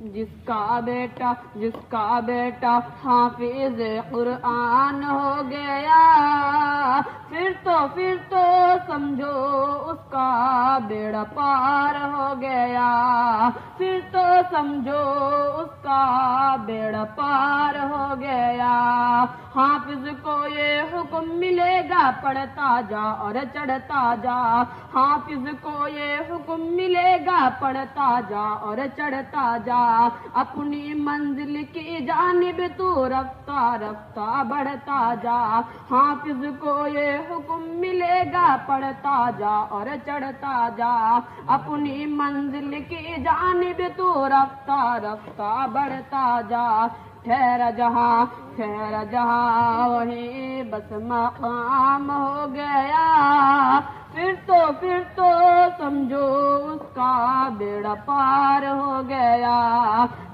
جس کا بیٹا حافظ قرآن ہو گیا، پھر تو سمجھو اس کا بیڑا پار ہو گیا، پھر تو سمجھو اس کا بیڑا پار ہو گیا۔ حافظ کو یہ حکم ملے گا پڑھتا جا اور چڑھتا جا، حافظ کو یہ حکم ملے گا پڑھتا جا اور چڑھتا جا، اپنی منزل کی جانب تو رفتہ رفتہ بڑھتا جا، حافظ کو یہ حکم ملے گا پڑھتا جا اور چڑھتا جا، اپنی منزل کی جانب تو رفتہ رفتہ بڑھتا جا، ٹھہر جہاں وہی بس مقام ہو گیا، پھر تو سمجھو اس کا بیڑا پار ہو گیا،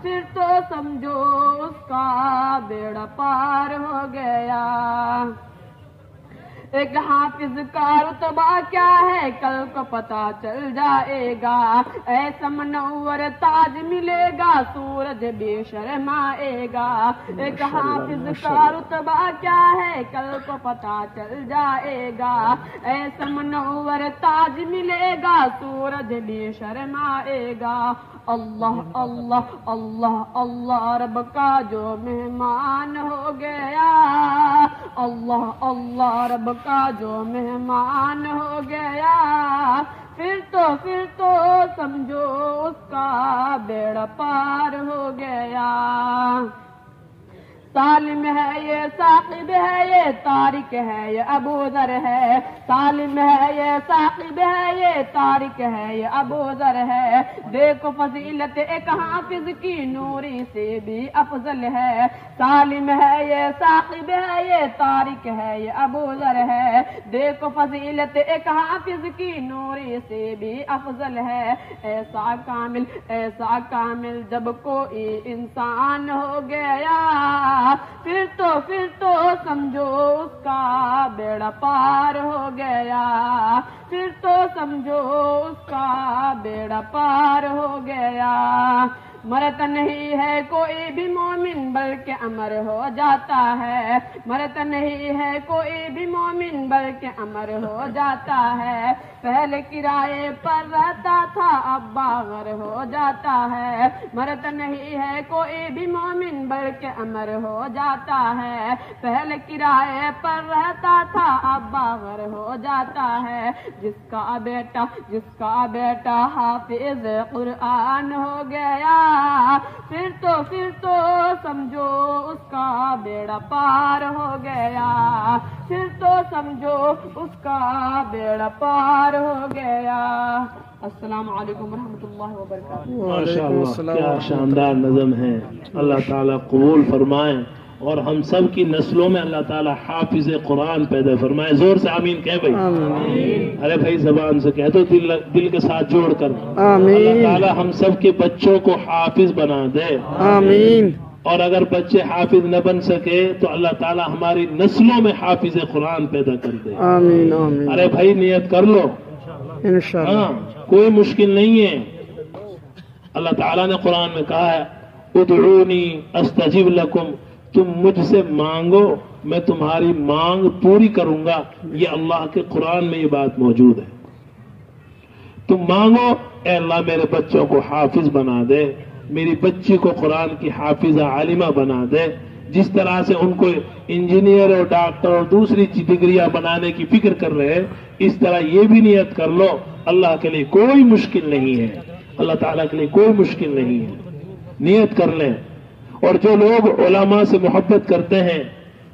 پھر تو سمجھو اس کا بیڑا پار ہو گیا۔ ایک حافظ کا رتبہ کیا ہے کل کو پتہ چل جائے گا، ایسا منور تاج ملے گا سورج بے شرمائے گا، ایک حافظ کا رتبہ کیا ہے کل کو پتہ چل جائے گا، ایسا منور تاج ملے گا سورج بے شرمائے گا۔ اللہ اللہ اللہ اللہ رب کا جو مہمان ہو گیا، اللہ اللہ رب کا جو مہمان ہو گیا، پھر تو سمجھو اس کا بیڑا پار ہو گیا۔ سالم ہے یہ ثاقب ہے یہ طارق ہے یہ ابو ذر ہے، سالم ہے یہ ثاقب ہے یہ طارق ہے یہ ابو ذر ہے، دیکھو فضیلت ایک حافظ کی نوری سے بھی افضل ہے، سالم ہے یہ ثاقب ہے یہ طارق ہے یہ ابو ذر ہے، دیکھو فضیلت ایک حافظ کی نوری سے بھی افضل ہے، ایسا کامل جب کوئی انسان ہو گیا، پھر تو سمجھو اس کا بیڑا پار ہو گیا، پھر تو سمجھو اس کا بیڑا پار ہو گیا۔ مرتا نہیں ہے کوئی بھی مومن بلکہ امر ہو جاتا ہے، مرتا نہیں ہے کوئی بھی مومن بلکہ امر ہو جاتا ہے، پہلے کرائے پر رہتا تھا اب باغر ہو جاتا ہے، مرتا نہیں ہے کوئی بھی مومن بلکہ امر ہو جاتا ہے، پہلے کرائے پر رہتا تھا اب باغر ہو جاتا ہے، جس کا بیٹا حافظ قرآن ہو گیا، پھر تو سمجھو اس کا بیڑا پار ہو گیا، پھر تو سمجھو اس کا بیڑا پار ہو گیا۔ السلام علیکم ورحمۃ اللہ وبرکاتہ۔ ماشاء اللہ، کیا شاندار نظم ہے، اللہ تعالیٰ قبول فرمائے اور ہم سب کی نسلوں میں اللہ تعالیٰ حافظ قرآن پیدا فرمائے۔ زور سے آمین کہہ بھائی، ارے بھائی زبان سے کہہ دو، دل کے ساتھ جوڑ کر آمین۔ اللہ تعالیٰ ہم سب کے بچوں کو حافظ بنا دے آمین، اور اگر بچے حافظ نہ بن سکے تو اللہ تعالیٰ ہماری نسلوں میں حافظ قرآن پیدا کر دے آمین آمین۔ ارے بھائی نیت کر لو انشاءاللہ، ہاں کوئی مشکل نہیں ہے۔ اللہ تعالیٰ نے قرآن میں کہا ہے ادعونی استجب لکم، تم مجھ سے مانگو میں تمہاری مانگ پوری کروں گا، یہ اللہ کے قرآن میں یہ بات موجود ہے۔ تم مانگو اے اللہ میرے بچوں کو حافظ بنا دے، میری بچی کو قرآن کی حافظہ عالمہ بنا دے، جس طرح سے ان کو انجینئر اور ڈاکٹر اور دوسری ڈگریاں بنانے کی فکر کر رہے ہیں، اس طرح یہ بھی نیت کر لو، اللہ کے لیے کوئی مشکل نہیں ہے، اللہ تعالیٰ کے لیے کوئی مشکل نہیں ہے، نیت کر لیں۔ اور جو لوگ علماء سے محبت کرتے ہیں،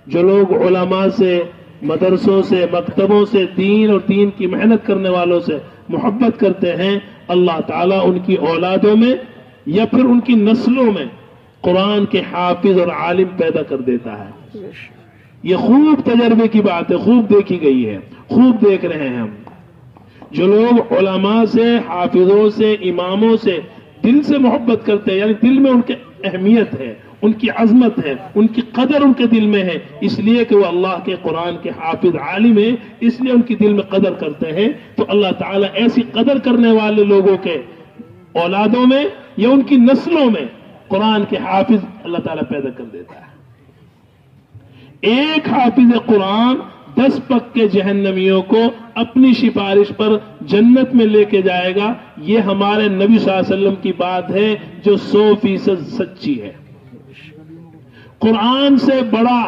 جو لوگ علماء سے، مدرسوں سے، مکتبوں سے، دین اور دین کی محنت کرنے والوں سے محبت کرتے ہیں، اللہ تعالیٰ ان کی اولادوں میں یا پھر ان کی نسلوں میں قرآن کے حافظ اور عالم پیدا کر دیتا ہے۔ یہ خوب تجربے کی بات ہے، خوب دیکھی گئی ہے، خوب دیکھ رہے ہیں ہم۔ جو لوگ علماء سے، حافظوں سے، اماموں سے دل سے محبت کرتے ہیں، یعنی دل میں ان کی اہمیت ہے، ان کی عظمت ہے، ان کی قدر ان کے دل میں ہے، اس لیے کہ وہ اللہ کے قرآن کے حافظ عالم ہیں، اس لیے ان کی دل میں قدر کرتے ہیں، تو اللہ تعالیٰ ایسی قدر کرنے والے لوگوں کے اولادوں میں یا ان کی نسلوں میں قرآن کے حافظ اللہ تعالیٰ پیدا کر دیتا ہے. ایک حافظ قرآن 10 پکے جہنمیوں کو اپنی سفارش پر جنت میں لے کے جائے گا. یہ ہمارے نبی صلی اللہ علیہ وسلم کی بات ہے جو 100% سچی ہے. قرآن سے بڑا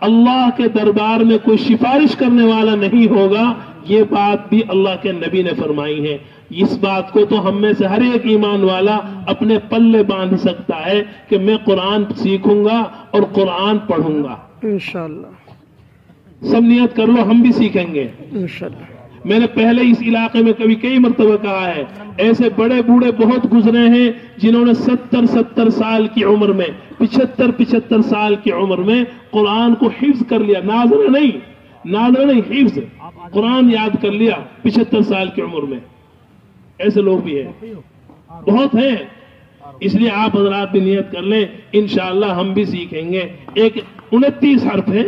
اللہ کے دربار میں کوئی سفارش کرنے والا نہیں ہوگا. یہ بات بھی اللہ کے نبی نے فرمائی ہے. اس بات کو تو ہم میں سے ہر ایک ایمان والا اپنے پلے باندھ سکتا ہے کہ میں قرآن سیکھوں گا اور قرآن پڑھوں گا. انشاءاللہ سب نیت کر لو, ہم بھی سیکھیں گے انشاءاللہ. میں نے پہلے اس علاقے میں کئی مرتبہ کہا ہے, ایسے بڑے بوڑھے بہت گزرے ہیں جنہوں نے 70 سال کی عمر میں 75 سال کی عمر میں قرآن کو حفظ کر لیا. ناظر نہیں حفظ قرآن یاد کر لیا 75 سال کی عمر میں. ایسے لوگ بھی ہیں, بہت ہیں. اس لیے آپ حضرات بھی نیت کر لیں, انشاءاللہ ہم بھی سیکھیں گے. 29 حرف ہیں,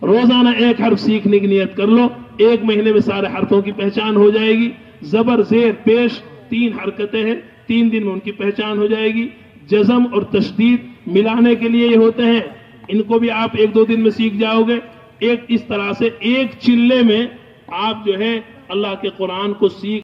روزانہ ایک حرف سیکھنے کی نیت کر لو. 1 مہینے میں سارے حرفوں کی پہچان ہو جائے گی. زبر زیر پیش 3 حرکتیں ہیں, 3 دن میں ان کی پہچان ہو جائے گی. جزم اور تشدید ملانے کے لیے یہ ہوتے ہیں, ان کو بھی آپ 1-2 دن میں سیکھ جاؤ گے. اس طرح سے ایک چلے میں آپ جو ہے اللہ کے قرآن کو سیکھ